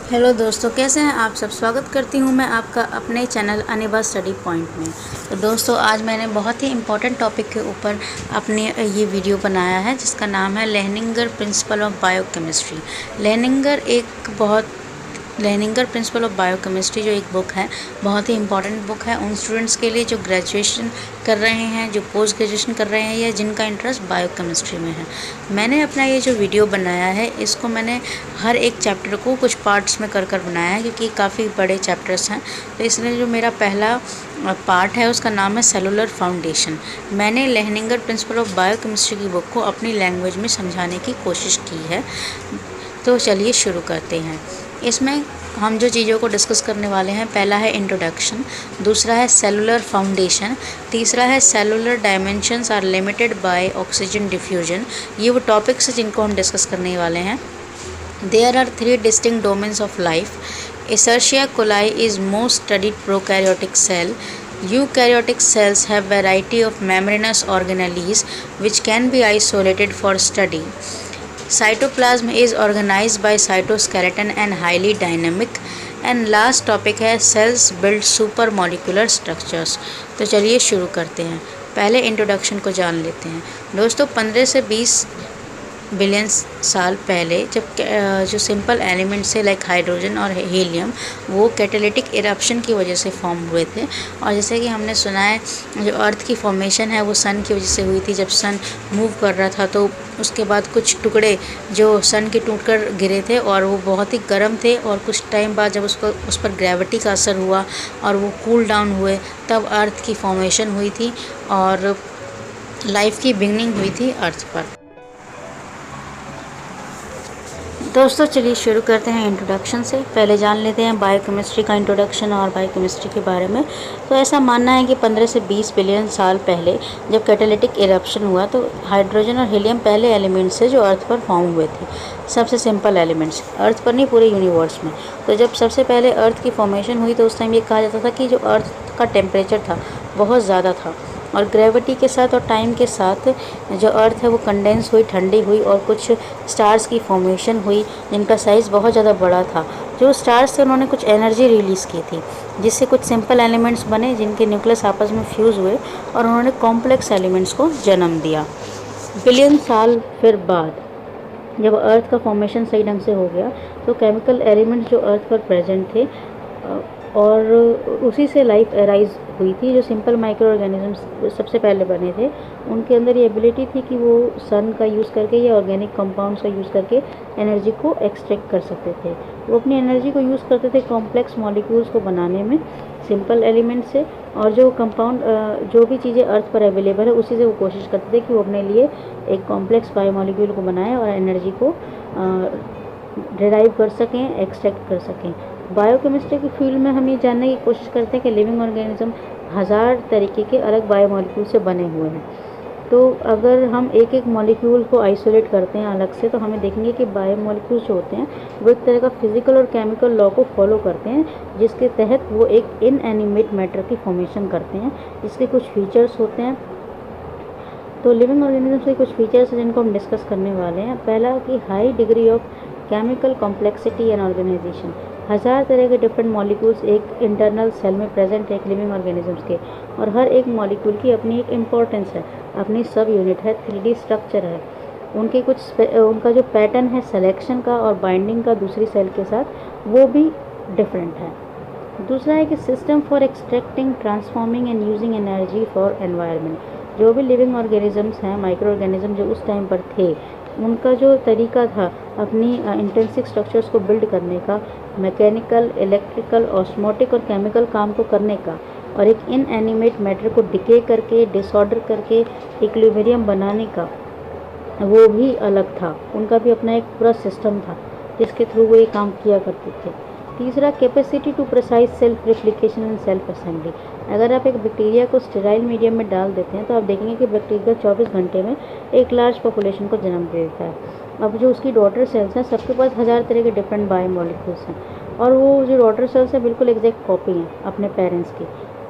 Hello दोस्तों, कैसे हैं आप सब। स्वागत करती हूं मैं आपका अपने चैनल अनिभा स्टडी पॉइंट में। तो दोस्तों, आज मैंने बहुत ही इम्पोर्टेंट टॉपिक के ऊपर अपने ये वीडियो बनाया है जिसका नाम है Lehninger principle of biochemistry. Lehninger principle of biochemistry जो एक बुक है, बहुत ही इम्पॉर्टेंट बुक है उन स्टूडेंट्स के लिए जो ग्रेजुएशन कर रहे हैं, जो पोस्ट ग्रेजुएशन कर रहे हैं या जिनका इंटरेस्ट बायोकेमिस्ट्री में है। मैंने अपना ये जो वीडियो बनाया है इसको मैंने हर एक चैप्टर को कुछ पार्ट्स में कर बनाया है, क्योंकि काफ़ी बड़े चैप्टर्स हैं। तो इसलिए जो मेरा पहला पार्ट है उसका नाम है सेलुलर फाउंडेशन। मैंने लेहनिंगर प्रिंसिपल ऑफ बायोकेमिस्ट्री की बुक को अपनी लैंग्वेज में समझाने की कोशिश की है। तो चलिए शुरू करते हैं। इसमें हम जो चीज़ों को डिस्कस करने वाले हैं, पहला है इंट्रोडक्शन, दूसरा है सेलुलर फाउंडेशन, तीसरा है cellular dimensions are limited by oxygen diffusion. ये वो टॉपिक्स हैं जिनको हम डिस्कस करने वाले हैं। There are 3 distinct domains of life. Escherichia coli is most studied prokaryotic cell. Eukaryotic cells have variety of membranous organelles which can be isolated for study. Cytoplasm is organized by cytoskeleton and highly dynamic. And last topic है cells build super molecular structures. तो चलिए शुरू करते हैं। पहले introduction को जान लेते हैं। दोस्तों, 15 से 20 बिलियन साल पहले जब जो सिंपल एलिमेंट्स थे लाइक हाइड्रोजन और हीलियम, वो कैटालिटिक इरप्शन की वजह से फॉर्म हुए थे। और जैसे कि हमने सुना है, जो अर्थ की फॉर्मेशन है वो सन की वजह से हुई थी। जब सन मूव कर रहा था तो उसके बाद कुछ टुकड़े जो सन के टूटकर गिरे थे और वो बहुत ही गर्म थे, और कुछ टाइम बाद जब उस पर ग्रेविटी का असर हुआ और वो कूल डाउन हुए, तब अर्थ की फॉर्मेशन हुई थी और लाइफ की बिगनिंग हुई थी अर्थ पर। दोस्तों, चलिए शुरू करते हैं इंट्रोडक्शन से। पहले जान लेते हैं बायोकेमिस्ट्री का इंट्रोडक्शन और बायोकेमिस्ट्री के बारे में। तो ऐसा मानना है कि 15 से 20 बिलियन साल पहले जब कैटालिटिक इरप्शन हुआ तो हाइड्रोजन और हीलियम पहले एलिमेंट्स थे जो अर्थ पर फॉर्म हुए थे। सबसे सिंपल एलिमेंट्स, अर्थ पर नहीं पूरे यूनिवर्स में। तो जब सबसे पहले अर्थ की फॉर्मेशन हुई तो उस टाइम ये कहा जाता था कि जो अर्थ का टेम्परेचर था बहुत ज़्यादा था, और ग्रेविटी के साथ और टाइम के साथ जो अर्थ है वो कंडेंस हुई, ठंडी हुई, और कुछ स्टार्स की फॉर्मेशन हुई जिनका साइज़ बहुत ज़्यादा बड़ा था। जो स्टार्स थे उन्होंने कुछ एनर्जी रिलीज़ की थी, जिससे कुछ सिंपल एलिमेंट्स बने जिनके न्यूक्लियस आपस में फ्यूज़ हुए और उन्होंने कॉम्प्लेक्स एलिमेंट्स को जन्म दिया। बिलियन साल फिर बाद जब अर्थ का फॉर्मेशन सही ढंग से हो गया तो केमिकल एलिमेंट्स जो अर्थ पर प्रेजेंट थे और उसी से लाइफ अराइज हुई थी। जो सिंपल माइक्रो ऑर्गेनिजम्स सबसे पहले बने थे, उनके अंदर ये एबिलिटी थी कि वो सन का यूज़ करके या ऑर्गेनिक कंपाउंड्स का यूज़ करके एनर्जी को एक्सट्रैक्ट कर सकते थे। वो अपनी एनर्जी को यूज़ करते थे कॉम्प्लेक्स मॉलिक्यूल्स को बनाने में सिंपल एलिमेंट से, और जो कंपाउंड जो भी चीज़ें अर्थ पर अवेलेबल है उसी से वो कोशिश करते थे कि वो अपने लिए एक कॉम्प्लेक्स बायोमॉलिक्यूल को बनाएं और एनर्जी को डिराइव कर सकें, एक्सट्रैक्ट कर सकें। बायोकेमिस्ट्री की फील्ड में हम ये जानने की कोशिश करते हैं कि लिविंग ऑर्गेनिज्म 1000 तरीके के अलग बायोमॉलिक्यूल से बने हुए हैं। तो अगर हम एक एक मॉलिक्यूल को आइसोलेट करते हैं अलग से, तो हमें देखेंगे कि बायोमॉलिक्यूल्स जो होते हैं वो एक तरह का फिजिकल और केमिकल लॉ को फॉलो करते हैं, जिसके तहत वो एक इनएनिमेट मैटर की फॉर्मेशन करते हैं, जिसके कुछ फीचर्स होते हैं। तो लिविंग ऑर्गेनिज्म के कुछ फीचर्स हैं जिनको हम डिस्कस करने वाले हैं। पहला कि high degree of chemical complexity and organisation. 1000 तरह के डिफरेंट मॉलिक्यूल्स एक इंटरनल सेल में प्रेजेंट है एक लिविंग ऑर्गेनिजम्स के, और हर एक मॉलिक्यूल की अपनी एक इम्पोर्टेंस है, अपनी सब यूनिट है, 3D स्ट्रक्चर है। उनका जो पैटर्न है सिलेक्शन का और बाइंडिंग का दूसरी सेल के साथ, वो भी डिफरेंट है। दूसरा है कि system for extracting, transforming and using energy for environment. जो भी लिविंग ऑर्गेनिजम्स हैं, माइक्रो ऑर्गेनिज्म जो उस टाइम पर थे, उनका जो तरीका था अपनी इंट्रिंसिक स्ट्रक्चर्स को बिल्ड करने का, मैकेनिकल, इलेक्ट्रिकल, ऑस्मोटिक और केमिकल काम को करने का, और एक इनएनिमेट मैटर को डिके करके, डिसऑर्डर करके इक्विलिब्रियम बनाने का, वो भी अलग था। उनका भी अपना एक पूरा सिस्टम था जिसके थ्रू वो ये काम किया करते थे। तीसरा, capacity to precise self replication and self assembly. अगर आप एक बैक्टीरिया को स्टेराइल मीडियम में डाल देते हैं तो आप देखेंगे कि बैक्टीरिया 24 घंटे में एक लार्ज पॉपुलेशन को जन्म दे देता है। अब जो उसकी डॉटर सेल्स हैं, सबके पास 1000 तरह के डिफरेंट बायोमॉलिक्यूल्स हैं, और वो जो डॉटर सेल्स हैं बिल्कुल एग्जैक्ट कॉपी हैं अपने पेरेंट्स की,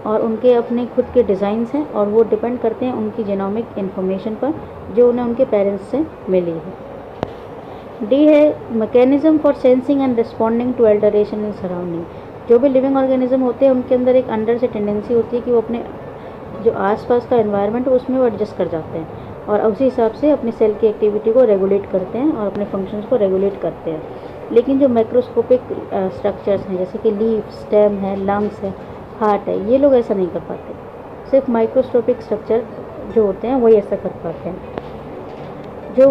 और उनके अपने खुद के डिज़ाइंस हैं, और वो डिपेंड करते हैं उनकी जेनोमिक इन्फॉर्मेशन पर जो उन्हें उनके पेरेंट्स से मिली है। डी है mechanism for sensing and responding to alteration in surrounding. जो भी लिविंग ऑर्गेनिज्म होते हैं उनके अंदर एक अंदर से टेंडेंसी होती है कि वो अपने जो आसपास का एनवायरनमेंट है उसमें वो एडजस्ट कर जाते हैं और उसी हिसाब से अपने सेल की एक्टिविटी को रेगुलेट करते हैं और अपने फंक्शंस को रेगुलेट करते हैं। लेकिन जो माइक्रोस्कोपिक स्ट्रक्चर्स हैं जैसे कि लीफ, स्टेम है, लंग्स है, हार्ट है, ये लोग ऐसा नहीं कर पाते। सिर्फ माइक्रोस्कोपिक स्ट्रक्चर जो होते हैं वही ऐसा कर पाते हैं। जो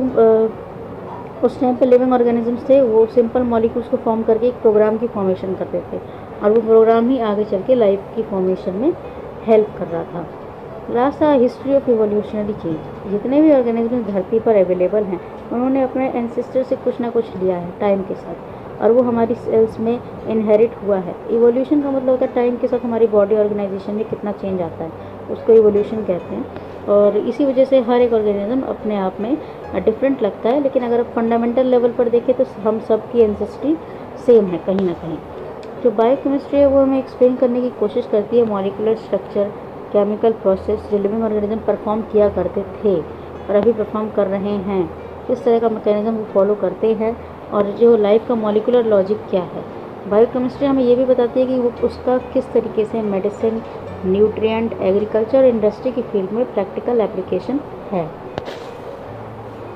उस टाइम पे लिविंग ऑर्गेनिजम्स थे वो सिंपल मॉलिक्यूल्स को फॉर्म करके एक प्रोग्राम की फॉर्मेशन करते थे और वो प्रोग्राम ही आगे चल के लाइफ की फॉर्मेशन में हेल्प कर रहा था। लास्ट था हिस्ट्री ऑफ इवोल्यूशनरी चेंज। जितने भी ऑर्गेनिज्म धरती पर अवेलेबल हैं उन्होंने अपने एंसेस्टर से कुछ ना कुछ लिया है टाइम के साथ और वो हमारी सेल्स में इनहेरिट हुआ है। इवोल्यूशन का मतलब होता है टाइम के साथ हमारी बॉडी ऑर्गेनाइजेशन में कितना चेंज आता है, उसको इवोल्यूशन कहते हैं। और इसी वजह से हर एक ऑर्गेनिज्म अपने आप में डिफरेंट लगता है, लेकिन अगर आप फंडामेंटल लेवल पर देखें तो हम सब की एंसेस्ट्री सेम है कहीं ना कहीं। जो बायोकेमिस्ट्री है वो हमें एक्सप्लेन करने की कोशिश करती है मॉलिक्यूलर स्ट्रक्चर, केमिकल प्रोसेस जो लिविंग ऑर्गेनिज्म परफॉर्म किया करते थे और अभी परफॉर्म कर रहे हैं, किस तरह का मैकेनिज्म वो फॉलो करते हैं और जो लाइफ का मॉलिक्यूलर लॉजिक क्या है। बायोकेमिस्ट्री हमें ये भी बताती है कि वो उसका किस तरीके से मेडिसिन, न्यूट्रिएंट, एग्रीकल्चर, इंडस्ट्री की फील्ड में प्रैक्टिकल एप्लीकेशन है।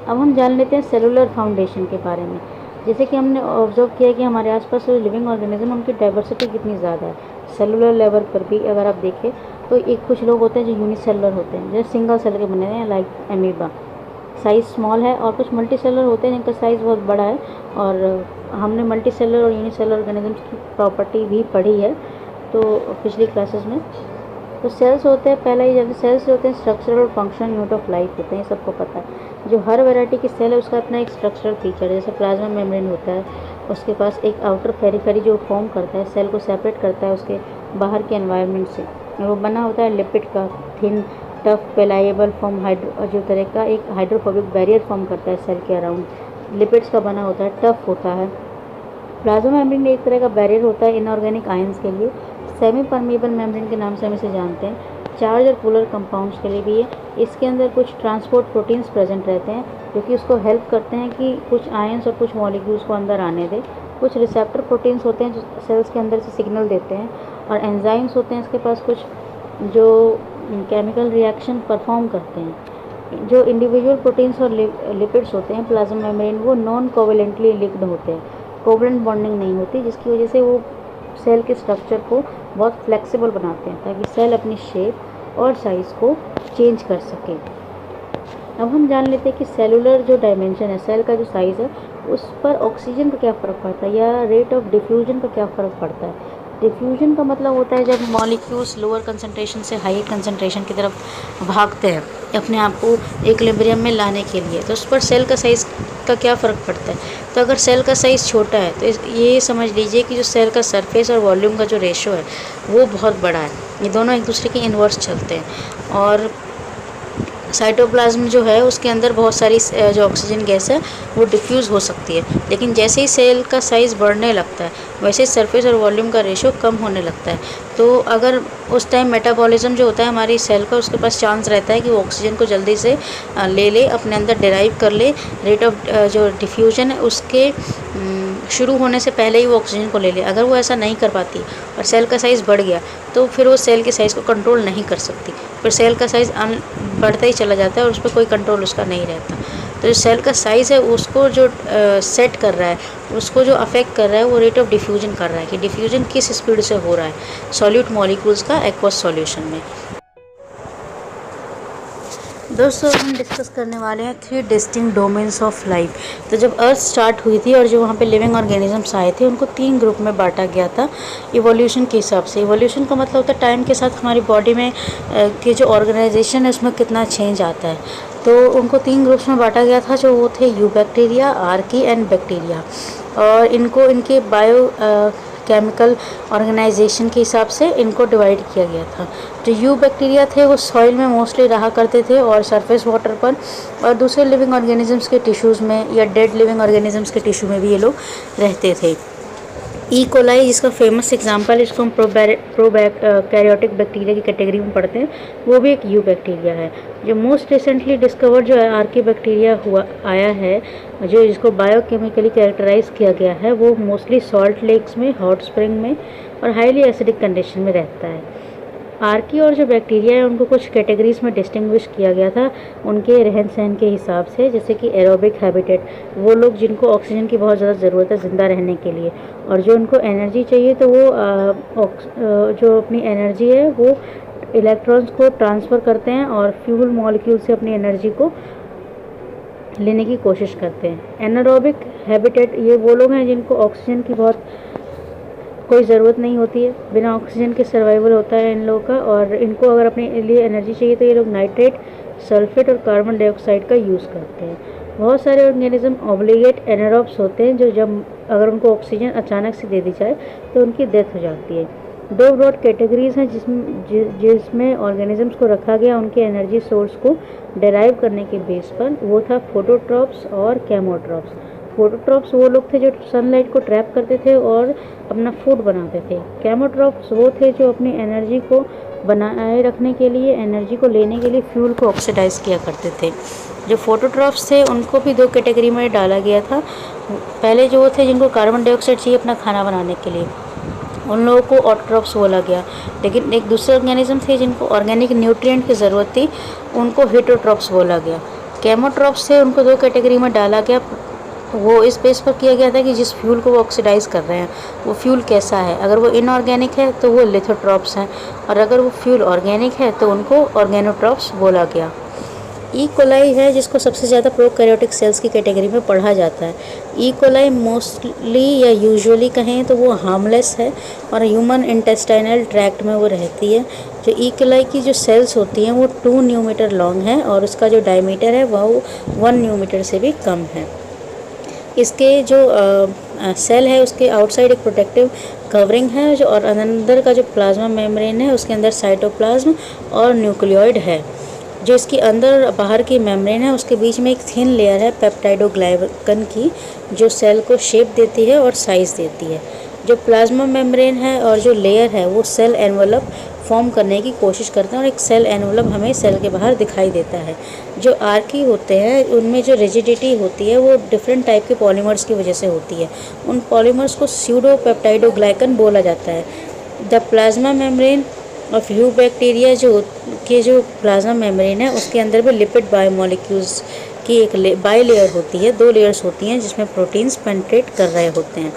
अब हम जान लेते हैं सेलुलर फाउंडेशन के बारे में। जैसे कि हमने ऑब्जर्व किया कि हमारे आसपास जो लिविंग ऑर्गेनिज्म उनकी डाइवर्सिटी कितनी ज़्यादा है। सेलुलर लेवल पर भी अगर आप देखें तो एक कुछ लोग होते हैं जो यूनिसेलुलर होते हैं, जैसे सिंगल सेल के बने हैं लाइक एमीबा, साइज़ स्मॉल है, और कुछ मल्टी सेलुलर होते हैं जिनका साइज़ बहुत बड़ा है। और हमने मल्टी सेलुलर और यूनिसेलुलर ऑर्गेनिजम्स की प्रॉपर्टी भी पढ़ी है तो पिछली क्लासेस में। तो सेल्स होते हैं, पहला ही जब सेल्स होते हैं स्ट्रक्चरल और फंक्शनल यूनिट ऑफ लाइफ होते हैं, ये सबको पता है। जो हर वैरायटी की सेल है उसका अपना एक स्ट्रक्चरल फीचर है। जैसे प्लाज्मा मेम्ब्रेन होता है, उसके पास एक आउटर पेरिफेरी जो फॉर्म करता है, सेल को सेपरेट करता है उसके बाहर के एनवायरनमेंट से। वो बना होता है लिपिड का, थिन टफ पेलाएबल फॉर्म, जो तरह का एक हाइड्रोफोबिक बैरियर फॉर्म करता है सेल के अराउंड। लिपिड्स का बना होता है, टफ होता है। प्लाज्मा मेम्ब्रेन एक तरह का बैरियर होता है इनऑर्गेनिक आयंस के लिए। सेमी परमेबल मेम्ब्रेन के नाम से हम इसे जानते हैं। चार्ज और पोलर कंपाउंड्स के लिए भी है। इसके अंदर कुछ ट्रांसपोर्ट प्रोटीन्स प्रेजेंट रहते हैं जो कि उसको हेल्प करते हैं कि कुछ आयंस और कुछ मॉलिक्यूल्स को अंदर आने दें। कुछ रिसेप्टर प्रोटीन्स होते हैं जो सेल्स के अंदर से सिग्नल देते हैं, और एंजाइम्स होते हैं इसके पास कुछ जो केमिकल रिएक्शन परफॉर्म करते हैं। जो इंडिविजुअल प्रोटीन्स और लिपिड्स होते हैं प्लाज्मा मेम्ब्रेन वो नॉन कोवेलेंटली लिंक्ड होते हैं, कोवेलेंट बॉन्डिंग नहीं होती, जिसकी वजह से वो सेल के स्ट्रक्चर को बहुत फ्लेक्सिबल बनाते हैं ताकि सेल अपनी शेप और साइज़ को चेंज कर सके। अब हम जान लेते हैं कि सेलुलर जो डायमेंशन है, सेल का जो साइज़ है, उस पर ऑक्सीजन का क्या फ़र्क पड़ता है या रेट ऑफ डिफ्यूजन का क्या फ़र्क पड़ता है। डिफ्यूजन का मतलब होता है जब मॉलिक्यूल्स लोअर कंसंट्रेशन से हाई कंसंट्रेशन की तरफ भागते हैं अपने आप को इक्विलिब्रियम में लाने के लिए, तो उस पर सेल का साइज़ का क्या फ़र्क पड़ता है। तो अगर सेल का साइज़ छोटा है तो ये समझ लीजिए कि जो सेल का सरफेस और वॉल्यूम का जो रेशो है वो बहुत बड़ा है। ये दोनों एक दूसरे के इन्वर्स चलते हैं। और साइटोप्लाज्म जो है उसके अंदर बहुत सारी जो ऑक्सीजन गैस है वो डिफ्यूज़ हो सकती है, लेकिन जैसे ही सेल का साइज़ बढ़ने लगता है वैसे ही सरफेस और वॉल्यूम का रेशो कम होने लगता है। तो अगर उस टाइम मेटाबॉलिज्म जो होता है हमारी सेल का, उसके पास चांस रहता है कि वो ऑक्सीजन को जल्दी से ले अपने अंदर डिराइव कर ले। रेट ऑफ जो डिफ्यूजन है उसके शुरू होने से पहले ही वो ऑक्सीजन को ले ले। अगर वो ऐसा नहीं कर पाती और सेल का साइज़ बढ़ गया तो फिर वो सेल के साइज़ को कंट्रोल नहीं कर सकती, फिर सेल का साइज़ बढ़ता ही चला जाता है और उस पर कोई कंट्रोल उसका नहीं रहता। तो जो सेल का साइज़ है उसको जो सेट कर रहा है, उसको जो अफेक्ट कर रहा है वो रेट ऑफ डिफ्यूजन कर रहा है कि डिफ्यूजन किस स्पीड से हो रहा है सॉल्यूट मॉलिक्यूल्स का एक्वस सॉल्यूशन में। दोस्तों हम डिस्कस करने वाले हैं 3 डिस्टिंक्ट डोमेन्स ऑफ लाइफ। तो जब अर्थ स्टार्ट हुई थी और जो वहाँ पे लिविंग ऑर्गेनिजम्स आए थे उनको 3 ग्रुप में बांटा गया था इवोल्यूशन के हिसाब से। इवोल्यूशन का मतलब होता है टाइम के साथ हमारी बॉडी में की जो ऑर्गेनाइजेशन है उसमें कितना चेंज आता है। तो उनको 3 ग्रुप्स में बांटा गया था, जो वो थे यूबैक्टीरिया, आर्की एंड बैक्टीरिया। और इनको इनके बायो केमिकल ऑर्गेनाइजेशन के हिसाब से इनको डिवाइड किया गया था। जो यू बैक्टीरिया थे वो सॉइल में मोस्टली रहा करते थे और सरफेस वाटर पर, और दूसरे लिविंग ऑर्गेनिजम्स के टिश्यूज़ में या डेड लिविंग ऑर्गेनिजम्स के टिश्यू में भी ये लोग रहते थे। ई कोलाई जिसका फेमस एग्जांपल, इसको हम प्रोकैरियोटिक बैक्टीरिया की कैटेगरी में पढ़ते हैं, वो भी एक यू बैक्टीरिया है। जो मोस्ट रिसेंटली डिस्कवर्ड जो आर्की बैक्टीरिया हुआ आया है, जो जिसको बायोकेमिकली कैरेक्टराइज किया गया है, वो मोस्टली सॉल्ट लेक्स में, हॉट स्प्रिंग में और हाईली एसिडिक कंडीशन में रहता है। आर्की और जो बैक्टीरिया है उनको कुछ कैटेगरीज में डिस्टिंग्विश किया गया था उनके रहन सहन के हिसाब से, जैसे कि एरोबिक हैबिटेट, वो लोग जिनको ऑक्सीजन की बहुत ज़्यादा ज़रूरत है ज़िंदा रहने के लिए, और जो उनको एनर्जी चाहिए तो वो जो अपनी एनर्जी है वो इलेक्ट्रॉन्स को ट्रांसफ़र करते हैं और फ्यूल मॉलिक्यूल से अपनी एनर्जी को लेने की कोशिश करते हैं। एनारोबिक हैबिटेट, ये वो लोग हैं जिनको ऑक्सीजन की बहुत कोई ज़रूरत नहीं होती है, बिना ऑक्सीजन के सर्वाइवल होता है इन लोगों का, और इनको अगर अपने लिए एनर्जी चाहिए तो ये लोग नाइट्रेट, सल्फेट और कार्बन डाइऑक्साइड का यूज़ करते हैं। बहुत सारे ऑर्गेनिज्म ऑब्लिगेट एनारोब्स होते हैं जो जब अगर उनको ऑक्सीजन अचानक से दे दी जाए तो उनकी डेथ हो जाती है। दो ब्रॉड कैटेगरीज हैं जिसमें ऑर्गेनिजम्स को रखा गया उनके एनर्जी सोर्स को डेराइव करने के बेस पर, वो था फोटोट्रॉप्स और कैमोट्रॉप्स। फोटोट्रॉप्स वो लोग थे जो सनलाइट को ट्रैप करते थे और अपना फूड बनाते थे। कैमोट्रॉप्स वो थे जो अपनी एनर्जी को बनाए रखने के लिए, एनर्जी को लेने के लिए फ्यूल को ऑक्सीडाइज किया करते थे। जो फोटोट्रॉप्स थे उनको भी दो कैटेगरी में डाला गया था। पहले जो वो थे जिनको कार्बन डाइऑक्साइड चाहिए अपना खाना बनाने के लिए, उन लोगों को ऑटोट्रॉप्स बोला गया। लेकिन एक दूसरे ऑर्गेनिज्म थे जिनको ऑर्गेनिक न्यूट्रिएंट की ज़रूरत थी, उनको हेटरोट्रॉप्स बोला गया। कैमोट्रॉप्स थे उनको दो कैटेगरी में डाला गया। वो इस बेस पर किया गया था कि जिस फ्यूल को वो ऑक्सीडाइज कर रहे हैं वो फ्यूल कैसा है। अगर वो इनऑर्गेनिक है तो वो लिथोट्रॉप्स हैं, और अगर वो फ्यूल ऑर्गेनिक है तो उनको ऑर्गेनोट्रॉप्स बोला गया। ई कोलाई है जिसको सबसे ज़्यादा प्रोकैरियोटिक सेल्स की कैटेगरी में पढ़ा जाता है। ई कोलाई मोस्टली या यूजुअली कहें तो वो हार्मलेस है और ह्यूमन इंटेस्टाइनल ट्रैक्ट में वो रहती है। जो ई कोलाई की जो सेल्स होती हैं वो 2 न्यूमीटर लॉन्ग है और उसका जो डायमीटर है वह 1 न्यूमीटर से भी कम है। इसके जो सेल है उसके आउटसाइड एक प्रोटेक्टिव कवरिंग है, जो और अंदर का जो प्लाज्मा मेम्ब्रेन है उसके अंदर साइटोप्लाज्म और न्यूक्लियोइड है। जो इसकी अंदर बाहर की मेम्ब्रेन है उसके बीच में एक थिन लेयर है पेप्टाइडोग्लाइकन की, जो सेल को शेप देती है और साइज़ देती है। जो प्लाज्मा मेम्ब्रेन है और जो लेयर है वो सेल एनवलप फॉर्म करने की कोशिश करते हैं और एक सेल एनवलप हमें सेल के बाहर दिखाई देता है। जो आर्की होते हैं उनमें जो रिजिडिटी होती है वो डिफरेंट टाइप के पॉलीमर्स की वजह से होती है। उन पॉलीमर्स को स्यूडो पेप्टाइडोग्लाइकन बोला जाता है। The plasma membrane of you bacteria जो प्लाज्मा मेम्ब्रेन है उसके अंदर भी लिपिड बायोमोलिक्यूल्स की एक बाई लेयर होती है, 2 लेयर्स होती हैं जिसमें प्रोटीन्स पेनिट्रेट कर रहे होते हैं।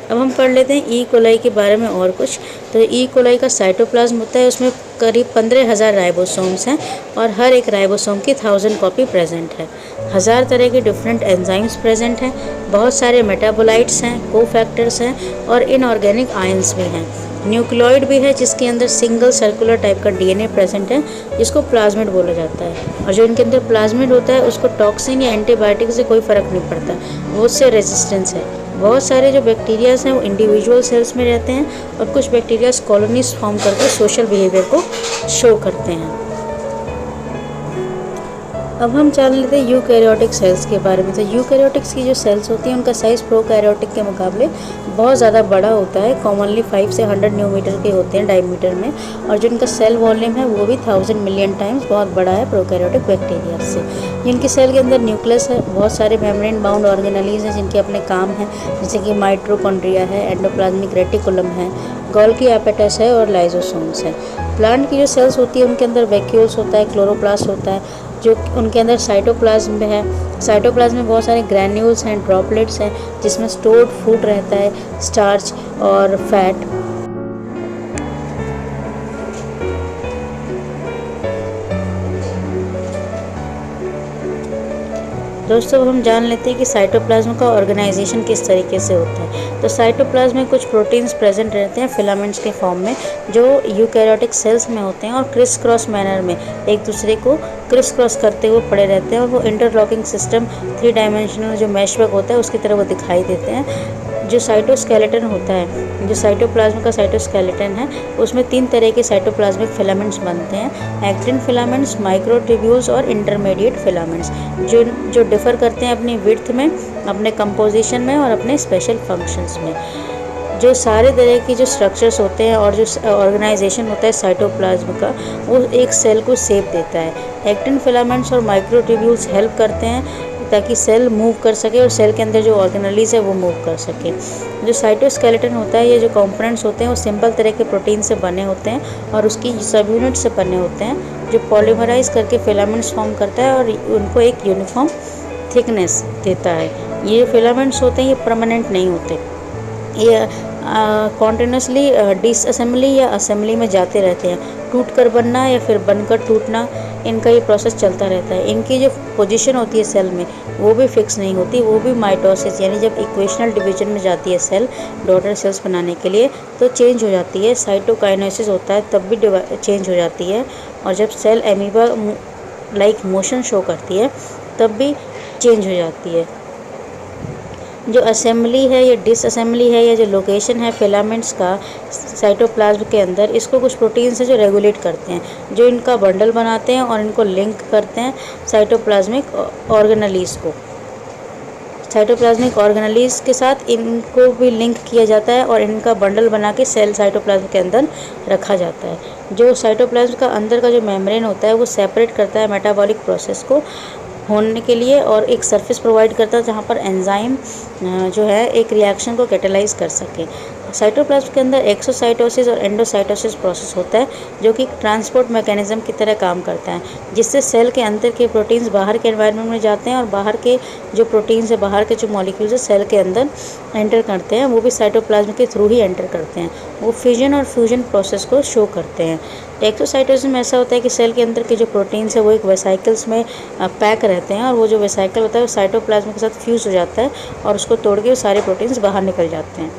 अब हम पढ़ लेते हैं ई कोलाई के बारे में और कुछ। तो ई कोलाई का साइटोप्लाज्म होता है, उसमें करीब 15,000 राइबोसोम्स हैं और हर एक राइबोसोम की 1000 कॉपी प्रेजेंट है। 1000 तरह के डिफरेंट एंजाइम्स प्रेजेंट हैं, बहुत सारे मेटाबोलाइट्स हैं, कोफैक्टर्स हैं और इनऑर्गेनिक आयंस भी हैं। न्यूक्लियोइड भी है जिसके अंदर सिंगल सर्कुलर टाइप का डीएनए प्रेजेंट है जिसको प्लाज्मिड बोला जाता है। और जो इनके अंदर प्लाज्मिड होता है उसको टॉक्सिन या एंटीबायोटिक से कोई फ़र्क नहीं पड़ता, वो उससे रेजिस्टेंस है। बहुत सारे जो बैक्टीरियाज हैं वो इंडिविजुअल सेल्स में रहते हैं और कुछ बैक्टीरियाज कॉलोनीज फॉर्म करके सोशल बिहेवियर को शो करते हैं। अब हम जान लेते हैं यूकैरियोटिक सेल्स के बारे में। तो यूकैरियोटिक्स की जो सेल्स होती हैं उनका साइज़ प्रोकैरियोटिक के मुकाबले बहुत ज़्यादा बड़ा होता है। कॉमनली 5 से 100 न्यूमीटर के होते हैं डायमीटर में, और जो इनका सेल वॉल्यूम है वो भी 1000 मिलियन टाइम्स बहुत बड़ा है प्रोकैरियोटिक बैक्टीरिया से। जिनकी सेल के अंदर न्यूक्लियस है, बहुत सारे मेम्ब्रेन बाउंड ऑर्गेनेलीज हैं जिनके अपने काम हैं, जैसे कि माइटोकॉन्ड्रिया है, एंडोप्लाज्मिक रेटिकुलम है, गोल्गी एपेटस है और लाइजोसोम्स है। प्लांट की जो सेल्स होती है उनके अंदर वैक्यूल्स होता है, क्लोरोप्लास्ट होता है, जो उनके अंदर साइटोप्लाज्म है। साइटोप्लाज्म में बहुत सारे ग्रैन्यूल्स हैं, ड्रॉपलेट्स हैं जिसमें स्टोर्ड फूड रहता है, स्टार्च और फैट। दोस्तों हम जान लेते हैं कि साइटोप्लाज्म का ऑर्गेनाइजेशन किस तरीके से होता है। तो साइटोप्लाज्म में कुछ प्रोटीन्स प्रेजेंट रहते हैं फिलामेंट्स के फॉर्म में, जो यूकैरियोटिक सेल्स में होते हैं और क्रिस क्रॉस मैनर में एक दूसरे को क्रिस क्रॉस करते हुए पड़े रहते हैं, और वो इंटरलॉकिंग सिस्टम 3 डायमेंशनल जो मैशवर्क होता है उसकी तरह वो दिखाई देते हैं। जो साइटोस्केलेटन होता है, जो साइटोप्लाज्म का साइटोस्केलेटन है, उसमें 3 तरह के साइटोप्लाज्मिक फिलामेंट्स बनते हैं, एक्टिन फिलामेंट्स, माइक्रोट्यूब्यूल्स और इंटरमीडिएट फिलामेंट्स, जो डिफ़र करते हैं अपनी विड्थ में, अपने कंपोजिशन में और अपने स्पेशल फंक्शंस में। जो सारे तरह के जो स्ट्रक्चर्स होते हैं और जो ऑर्गेनाइजेशन होता है साइटोप्लाज्म का, वो एक सेल को शेप देता है। एक्टिन फिलामेंट्स और माइक्रोट्यूब्यूल्स हेल्प करते हैं ताकि सेल मूव कर सके और सेल के अंदर जो ऑर्गेनलीज है वो मूव कर सके। जो साइटोस्केलेटन होता है, ये जो कंपोनेंट्स होते हैं वो सिंपल तरह के प्रोटीन से बने होते हैं और उसकी सब यूनिट से बने होते हैं, जो पॉलीमराइज करके फिलामेंट्स फॉर्म करता है और उनको एक यूनिफॉर्म थिकनेस देता है। ये फिलामेंट्स होते हैं ये परमानेंट नहीं होते, ये कॉन्टिन्यूसली डिसअसेंबली या असेंबली में जाते रहते हैं। टूट कर बनना या फिर बनकर टूटना, इनका ये प्रोसेस चलता रहता है। इनकी जो पोजीशन होती है सेल में वो भी फिक्स नहीं होती, वो भी माइटोसिस यानी जब इक्वेशनल डिवीजन में जाती है सेल डॉटर सेल्स बनाने के लिए तो चेंज हो जाती है। साइटोकाइनेसिस होता है तब भी चेंज हो जाती है, और जब cell amoeba like motion show करती है तब भी चेंज हो जाती है। जो असेंबली है या डिसअसेंबली है या जो लोकेशन है फिलामेंट्स का साइटोप्लाज्म के अंदर, इसको कुछ प्रोटीन्स हैं जो रेगुलेट करते हैं, जो इनका बंडल बनाते हैं और इनको लिंक करते हैं साइटोप्लाज्मिक ऑर्गेनलीज को। साइटोप्लाज्मिक ऑर्गेनलीज के साथ इनको भी लिंक किया जाता है और इनका बंडल बना के सेल साइटोप्लाज्म के अंदर रखा जाता है। जो साइटोप्लाज्म का अंदर का जो मेम्ब्रेन होता है वो सेपरेट करता है मेटाबॉलिक प्रोसेस को होने के लिए और एक सरफेस प्रोवाइड करता है जहाँ पर एंजाइम जो है एक रिएक्शन को कैटेलाइज कर सके। साइटोप्लाज्म के अंदर एक्सोसाइटोसिस और एंडोसाइटोसिस प्रोसेस होता है जो कि ट्रांसपोर्ट मैकेनिज्म की तरह काम करता है, जिससे सेल के अंदर के प्रोटीन्स बाहर के एनवायरनमेंट में जाते हैं और बाहर के जो प्रोटीन्स है, बाहर के जो मॉलिक्यूल्स है सेल के अंदर एंटर करते हैं, वो भी साइटोप्लाज्म के थ्रू ही एंटर करते हैं। वो फिजन और फ्यूजन प्रोसेस को शो करते हैं। एक्सोसाइटोसिस में ऐसा होता है कि सेल के अंदर के जो प्रोटीन्स है वो एक वेसाइकल्स में पैक रहते हैं और वो जो वेसाइकल होता है वो साइटोप्लाज्म के साथ फ्यूज हो जाता है और उसको तोड़ के वो सारे प्रोटीन्स बाहर निकल जाते हैं।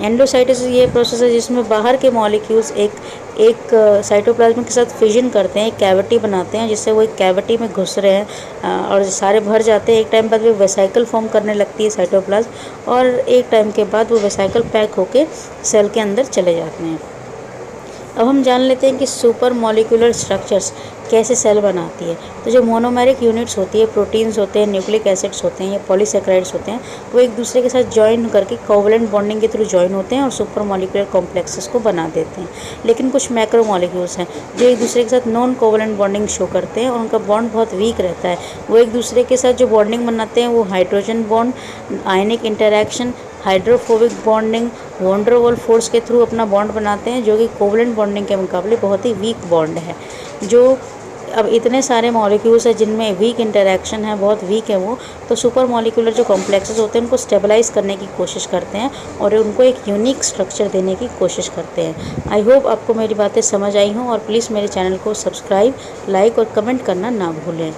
एंडोसाइटोसिस ये प्रोसेस है जिसमें बाहर के मॉलिक्यूल्स एक साइटोप्लाज्म के साथ फिजन करते हैं, एक कैविटी बनाते हैं, जिससे वो एक कैविटी में घुस रहे हैं और सारे भर जाते हैं। एक टाइम बाद वो वेसाइकल फॉर्म करने लगती है साइटोप्लाज्म और एक टाइम के बाद वो वेसाइकल पैक होके सेल के अंदर चले जाते हैं। अब हम जान लेते हैं कि सुपर मॉलिक्यूलर स्ट्रक्चर्स कैसे सेल बनाती है। तो जो मोनोमेरिक यूनिट्स होती है, प्रोटीन्स होते हैं, न्यूक्लिक एसिड्स होते हैं या पॉलीसेकेराइड्स होते हैं, वो एक दूसरे के साथ जॉइन करके कोवलेंट बॉन्डिंग के थ्रू जॉइन होते हैं और सुपर मॉलिक्यूलर कॉम्प्लेक्सेस को बना देते हैं। लेकिन कुछ मैक्रो मॉलिक्यूल्स हैं जो एक दूसरे के साथ नॉन कोवलेंट बॉन्डिंग शो करते हैं और उनका बॉन्ड बहुत वीक रहता है। वो एक दूसरे के साथ जो बॉन्डिंग बनाते हैं वो hydrogen bond, ionic interaction, hydrophobic bonding, van der Waals force के थ्रू अपना बॉन्ड बनाते हैं, जो कि कोवलेंट बॉन्डिंग के मुकाबले बहुत ही वीक बॉन्ड है। जो अब इतने सारे मॉलिक्यूल्स हैं जिनमें वीक इंटरैक्शन है, बहुत वीक है वो, तो सुपर मॉलिक्यूलर जो कॉम्प्लेक्सेस होते हैं उनको स्टेबलाइज करने की कोशिश करते हैं और उनको एक यूनिक स्ट्रक्चर देने की कोशिश करते हैं। आई होप आपको मेरी बातें समझ आई हों और प्लीज़ मेरे चैनल को सब्सक्राइब, लाइक और कमेंट करना ना भूलें।